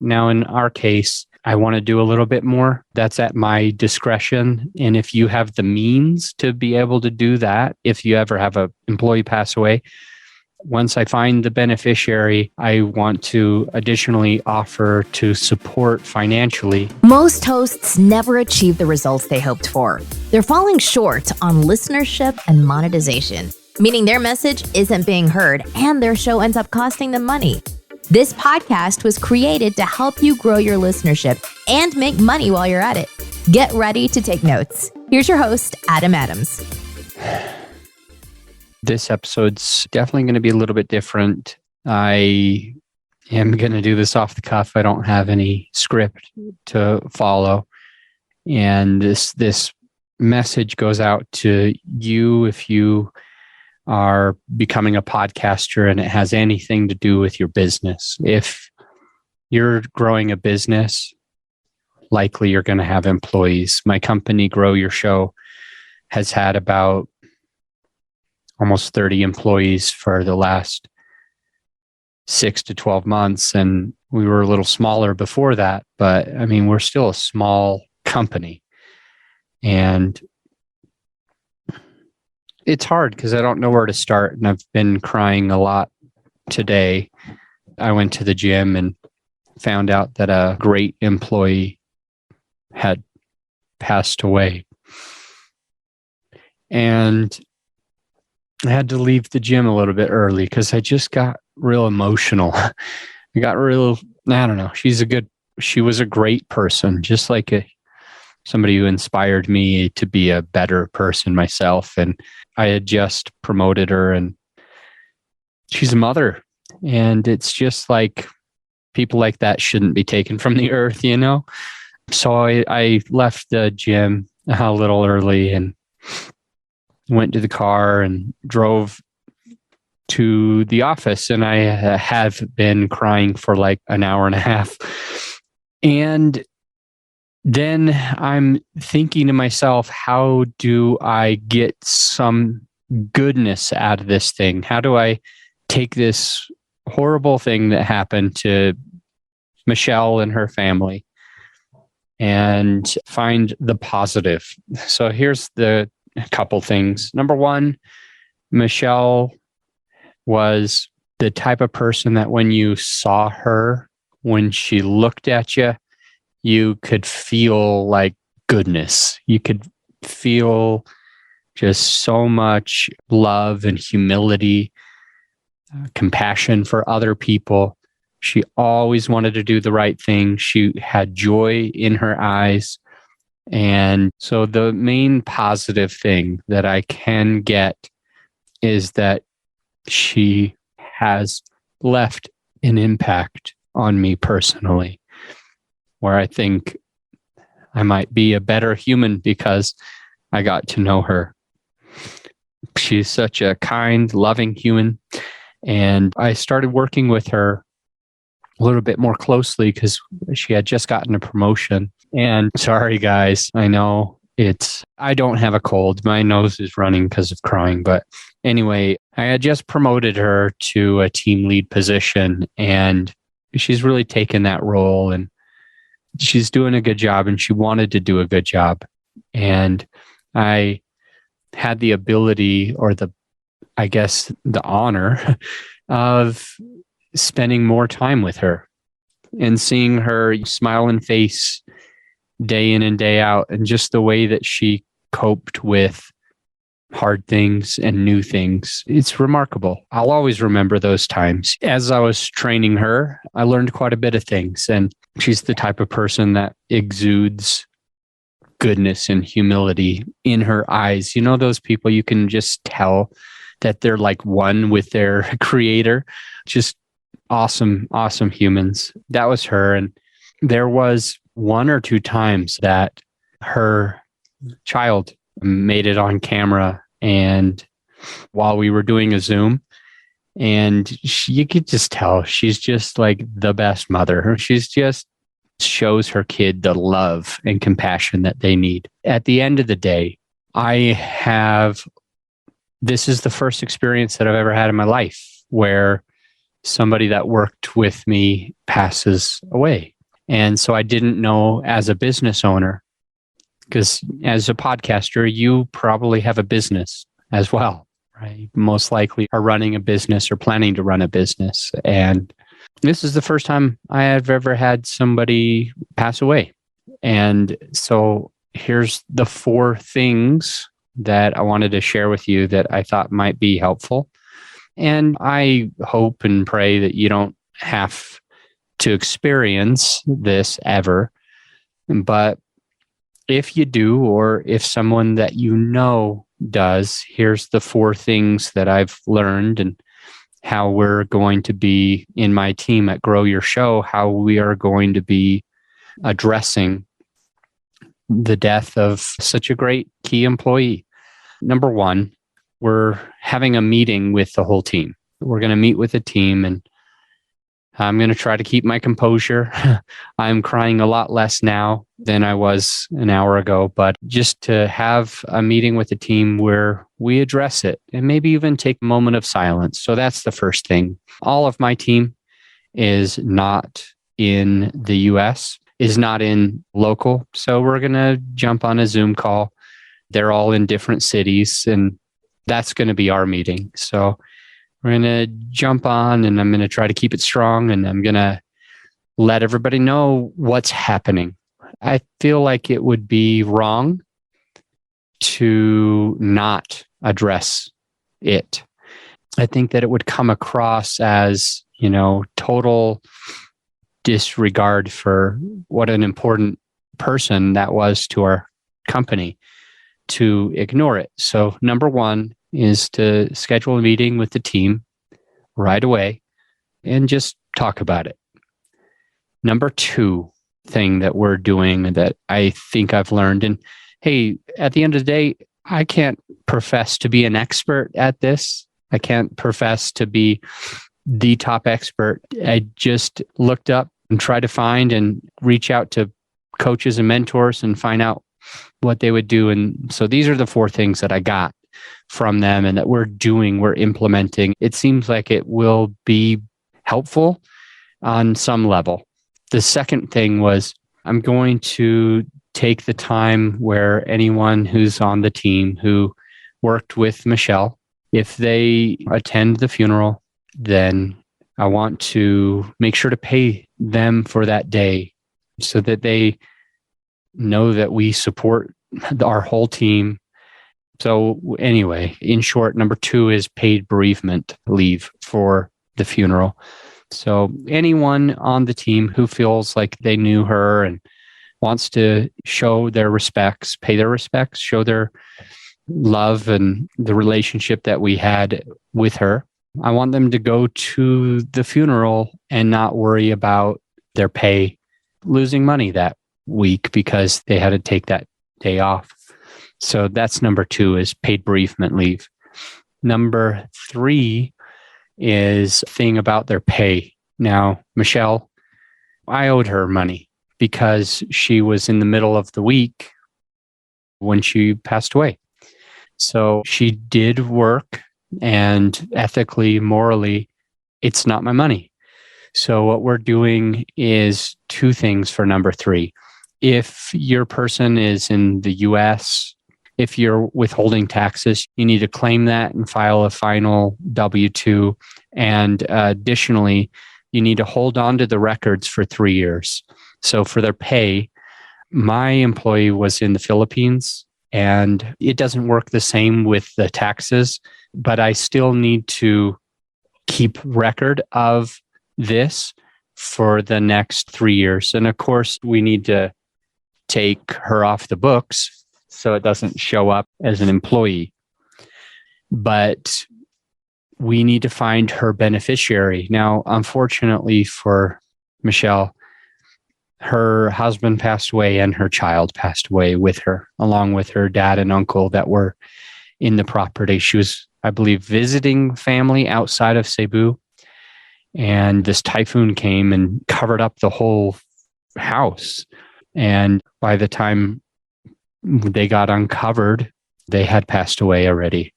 Now, in our case, I want to do a little bit more. That's at my discretion. And if you have the means to be able to do that, if you ever have an employee pass away, once I find the beneficiary, I want to additionally offer to support financially. Most hosts never achieve the results they hoped for. They're falling short on listenership and monetization, meaning their message isn't being heard and their show ends up costing them money. This podcast was created to help you grow your listenership and make money while you're at it. Get ready to take notes. Here's your host, Adam Adams. This episode's definitely going to be a little bit different. I am going to do this off the cuff. I don't have any script to follow. And this message goes out to you if you are becoming a podcaster and it has anything to do with your business. If you're growing a business, likely you're going to have employees. My company, Grow Your Show, has had about almost 30 employees for the last 6 to 12 months. And we were a little smaller before that, but I mean, we're still a small company. And it's hard because I don't know where to start. And I've been crying a lot today. I went to the gym and found out that a great employee had passed away. And I had to leave the gym a little bit early because I just got real emotional. I don't know. She was a great person, just like somebody who inspired me to be a better person myself. And I had just promoted her and she's a mother. And it's just like people like that shouldn't be taken from the earth, you know? So I left the gym a little early and went to the car and drove to the office. And I have been crying for like an hour and a half. And then I'm thinking to myself, how do I get some goodness out of this thing? How do I take this horrible thing that happened to Michelle and her family and find the positive? So here's the couple things. Number one, Michelle was the type of person that when you saw her, when she looked at you, you could feel like goodness. You could feel just so much love and humility, compassion for other people. She always wanted to do the right thing. She had joy in her eyes. And so the main positive thing that I can get is that she has left an impact on me personally, where I think I might be a better human because I got to know her. She's such a kind, loving human. And I started working with her a little bit more closely because she had just gotten a promotion. And sorry, guys, I know I don't have a cold. My nose is running because of crying. But anyway, I had just promoted her to a team lead position and she's really taken that role and she's doing a good job and she wanted to do a good job. And I had the ability or the honor of spending more time with her and seeing her smiling face day in and day out and just the way that she coped with hard things and new things. It's remarkable. I'll always remember those times. As I was training her, I learned quite a bit of things. And she's the type of person that exudes goodness and humility in her eyes. You know, those people you can just tell that they're like one with their creator. Just awesome, awesome humans. That was her. And there was one or two times that her child made it on camera and while we were doing a Zoom, and you could just tell she's just like the best mother. She's just shows her kid the love and compassion that they need. At the end of the day, this is the first experience that I've ever had in my life where somebody that worked with me passes away. And so I didn't know as a business owner, because as a podcaster, you probably have a business as well, right? Most likely are running a business or planning to run a business. And this is the first time I have ever had somebody pass away. And so here's the 4 things that I wanted to share with you that I thought might be helpful. And I hope and pray that you don't have to experience this ever. But if you do, or if someone that you know does, here's the 4 things that I've learned and how we're going to be in my team at Grow Your Show, how we are going to be addressing the death of such a great key employee. Number 1, we're having a meeting with the whole team. We're going to meet with the team, and I'm going to try to keep my composure. I'm crying a lot less now than I was an hour ago, but just to have a meeting with the team where we address it and maybe even take a moment of silence. So that's the first thing. All of my team is not in the US, is not in local. So we're going to jump on a Zoom call. They're all in different cities, and that's going to be our meeting. So we're going to jump on, and I'm going to try to keep it strong, and I'm going to let everybody know what's happening. I feel like it would be wrong to not address it. I think that it would come across as, total disregard for what an important person that was to our company to ignore it. So number 1 is to schedule a meeting with the team right away and just talk about it. Number 2 thing that we're doing that I think I've learned, and hey, at the end of the day, I can't profess to be an expert at this. I can't profess to be the top expert. I just looked up and tried to find and reach out to coaches and mentors and find out what they would do. And so these are the 4 things that I got from them and that we're implementing. It seems like it will be helpful on some level. The second thing was I'm going to take the time where anyone who's on the team who worked with Michelle, if they attend the funeral, then I want to make sure to pay them for that day so that they know that we support our whole team. So anyway, in short, number 2 is paid bereavement leave for the funeral. So anyone on the team who feels like they knew her and wants to show their respects, pay their respects, show their love and the relationship that we had with her, I want them to go to the funeral and not worry about their pay losing money that week because they had to take that day off. So that's number 2 is paid bereavement leave. Number 3 is thing about their pay. Now, Michelle, I owed her money because she was in the middle of the week when she passed away. So she did work, and ethically, morally, it's not my money. So what we're doing is 2 things for number 3. If your person is in the US, if you're withholding taxes, you need to claim that and file a final W-2. And additionally, you need to hold on to the records for 3 years. So for their pay, my employee was in the Philippines, and it doesn't work the same with the taxes, but I still need to keep record of this for the next 3 years. And of course, we need to take her off the books so it doesn't show up as an employee. But we need to find her beneficiary. Now, unfortunately for Michelle, her husband passed away and her child passed away with her, along with her dad and uncle that were in the property. She was, I believe, visiting family outside of Cebu. And this typhoon came and covered up the whole house. And by the time they got uncovered, they had passed away already.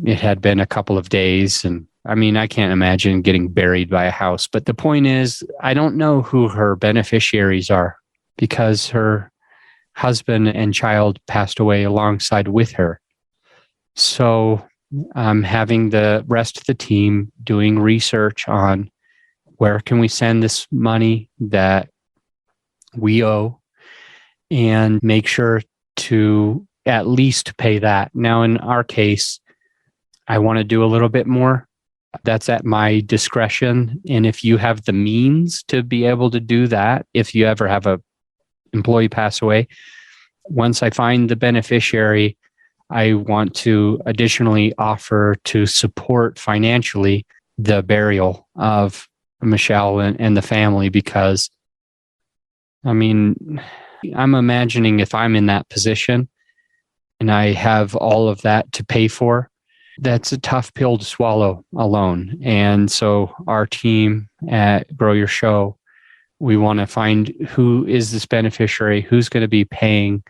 It had been a couple of days, and I mean, I can't imagine getting buried by a house. But the point is, I don't know who her beneficiaries are because her husband and child passed away alongside with her. So I'm having the rest of the team doing research on where can we send this money that we owe and make sure to at least pay that. Now, in our case, I want to do a little bit more. That's at my discretion. And if you have the means to be able to do that, if you ever have a employee pass away, once I find the beneficiary, I want to additionally offer to support financially the burial of Michelle and the family, because I mean, I'm imagining if I'm in that position and I have all of that to pay for, that's a tough pill to swallow alone. And so our team at Grow Your Show, we want to find who is this beneficiary, who's going to be paying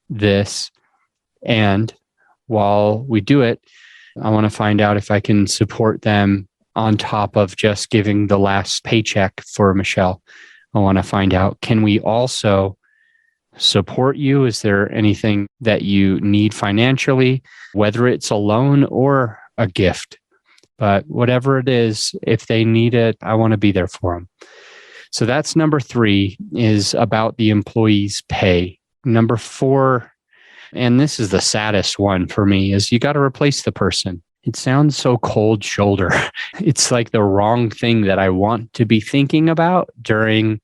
this. And while we do it, I want to find out if I can support them on top of just giving the last paycheck for Michelle. I want to find out, can we also support you? Is there anything that you need financially, whether it's a loan or a gift? But whatever it is, if they need it, I want to be there for them. So that's number 3, is about the employee's pay. Number 4, and this is the saddest one for me, is you got to replace the person. It sounds so cold shoulder. It's like the wrong thing that I want to be thinking about during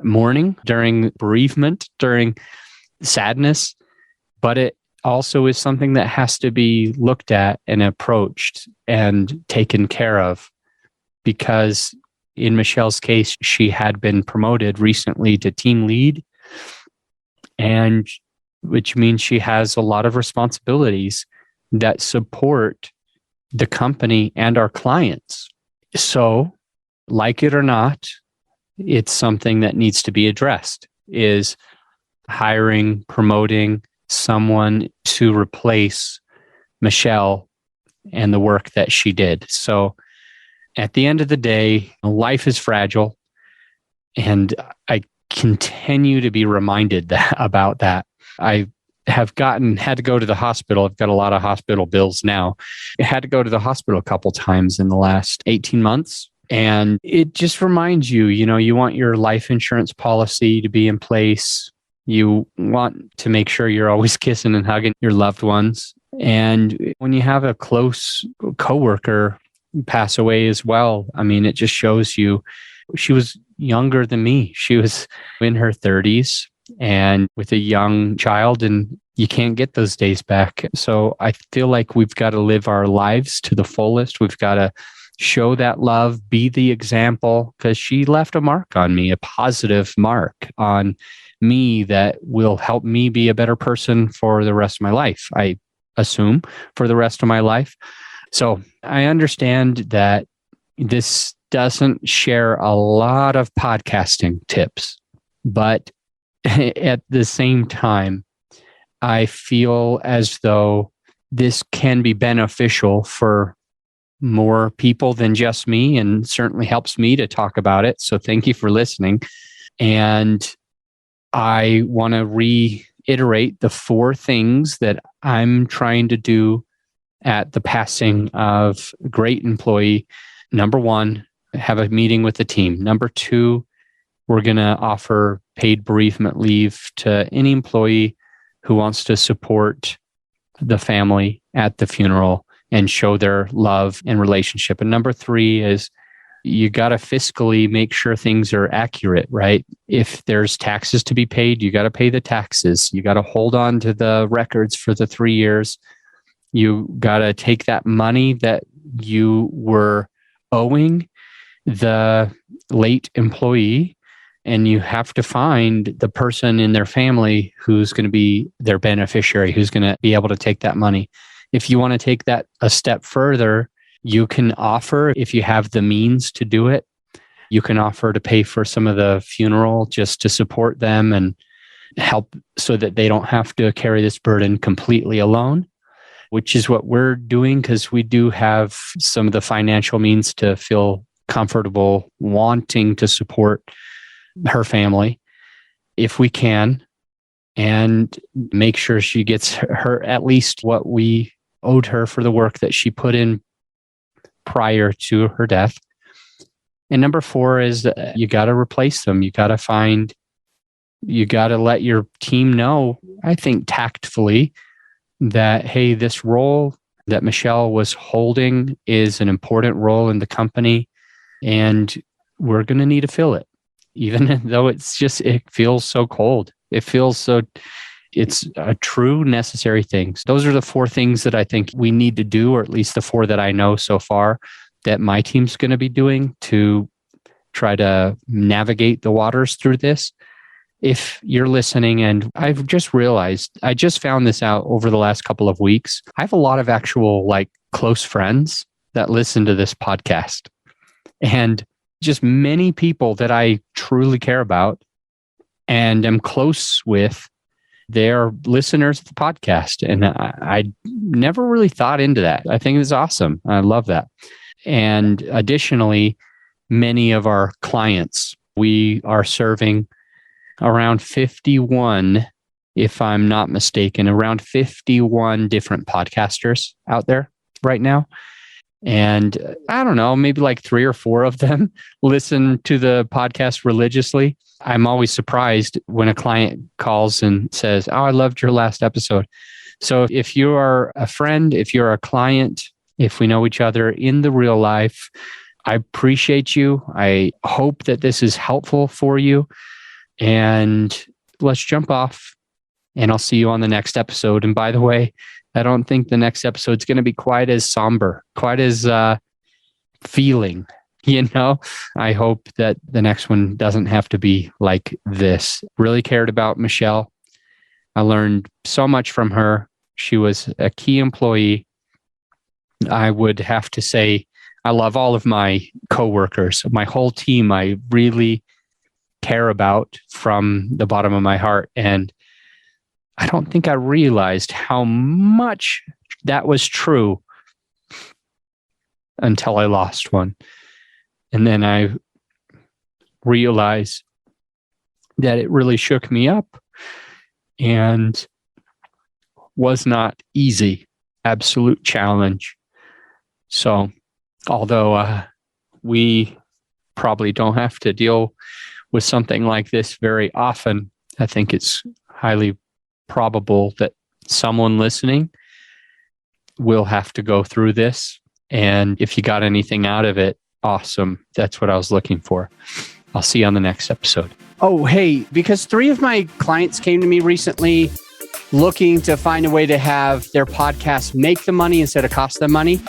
mourning, during bereavement, during sadness. But it also is something that has to be looked at and approached and taken care of, because in Michelle's case, she had been promoted recently to team lead, and which means she has a lot of responsibilities that support the company and our clients. So, like it or not, it's something that needs to be addressed, is hiring, promoting someone to replace Michelle and the work that she did. So at the end of the day, life is fragile. And I continue to be reminded about that. I have had to go to the hospital. I've got a lot of hospital bills now. I had to go to the hospital a couple times in the last 18 months. And it just reminds you, you want your life insurance policy to be in place. You want to make sure you're always kissing and hugging your loved ones. And when you have a close coworker pass away as well, I mean, it just shows you, she was younger than me. She was in her 30s and with a young child, and you can't get those days back. So I feel like we've got to live our lives to the fullest. We've got to show that love, be the example, because she left a mark on me, a positive mark on me that will help me be a better person for the rest of my life, I assume, for the rest of my life. So I understand that this doesn't share a lot of podcasting tips, but at the same time, I feel as though this can be beneficial for more people than just me, and certainly helps me to talk about it. So thank you for listening. And I want to reiterate the 4 things that I'm trying to do at the passing of a great employee. Number 1, have a meeting with the team. Number 2, we're going to offer paid bereavement leave to any employee who wants to support the family at the funeral and show their love and relationship. And number 3 is you got to fiscally make sure things are accurate, right? If there's taxes to be paid, you got to pay the taxes. You got to hold on to the records for the 3 years. You got to take that money that you were owing the late employee, and you have to find the person in their family who's going to be their beneficiary, who's going to be able to take that money. If you want to take that a step further, you can offer, if you have the means to do it, you can offer to pay for some of the funeral just to support them and help so that they don't have to carry this burden completely alone. which is what we're doing because we do have some of the financial means to feel comfortable wanting to support her family if we can, and make sure she gets her at least what we owed her for the work that she put in prior to her death. And number 4 is you got to replace them. You got to let your team know, I think tactfully, that, hey, this role that Michelle was holding is an important role in the company, and we're going to need to fill it, even though it feels so cold. It's a true necessary thing. So those are the 4 things that I think we need to do, or at least the 4 that I know so far that my team's going to be doing to try to navigate the waters through this. If you're listening, and I've just realized, I just found this out over the last couple of weeks, I have a lot of actual close friends that listen to this podcast, and just many people that I truly care about and am close with. They're listeners of the podcast. And I never really thought into that. I think it's awesome. I love that. And additionally, many of our clients, we are serving around 51, if I'm not mistaken, around 51 different podcasters out there right now. And I don't know, maybe 3 or 4 of them listen to the podcast religiously. I'm always surprised when a client calls and says, "Oh, I loved your last episode." So if you are a friend, if you're a client, if we know each other in the real life, I appreciate you. I hope that this is helpful for you. And let's jump off, and I'll see you on the next episode. And by the way, I don't think the next episode is going to be quite as somber, quite as feeling, I hope that the next one doesn't have to be like this. Really cared about Michelle. I learned so much from her. She was a key employee. I would have to say, I love all of my coworkers, my whole team. I really care about from the bottom of my heart. And I don't think I realized how much that was true until I lost one. And then I realized that it really shook me up and was not easy. Absolute challenge. So, although we probably don't have to deal with something like this very often, I think it's highly probable that someone listening will have to go through this. And if you got anything out of it, awesome. That's what I was looking for. I'll see you on the next episode. Oh, hey, because 3 of my clients came to me recently looking to find a way to have their podcast make them money instead of cost them money.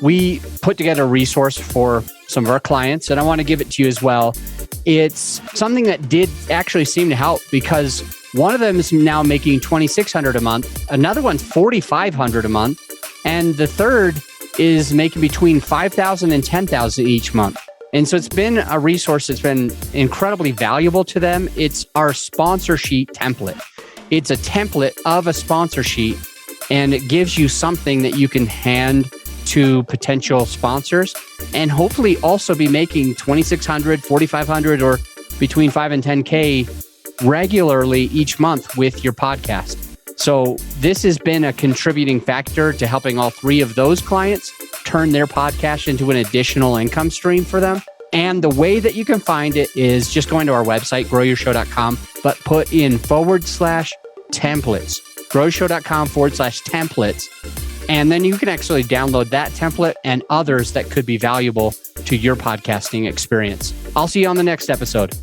We put together a resource for some of our clients, and I want to give it to you as well. It's something that did actually seem to help, because one of them is now making $2,600 a month. Another one's $4,500 a month. And the third is making between $5,000 and $10,000 each month. And so it's been a resource that's been incredibly valuable to them. It's our sponsor sheet template. It's a template of a sponsor sheet, and it gives you something that you can hand to potential sponsors and hopefully also be making $2,600, $4,500, or between $5,000 and $10,000 regularly each month with your podcast. So this has been a contributing factor to helping all 3 of those clients turn their podcast into an additional income stream for them. And the way that you can find it is just going to our website, growyourshow.com, but put in /templates, growyourshow.com /templates. And then you can actually download that template and others that could be valuable to your podcasting experience. I'll see you on the next episode.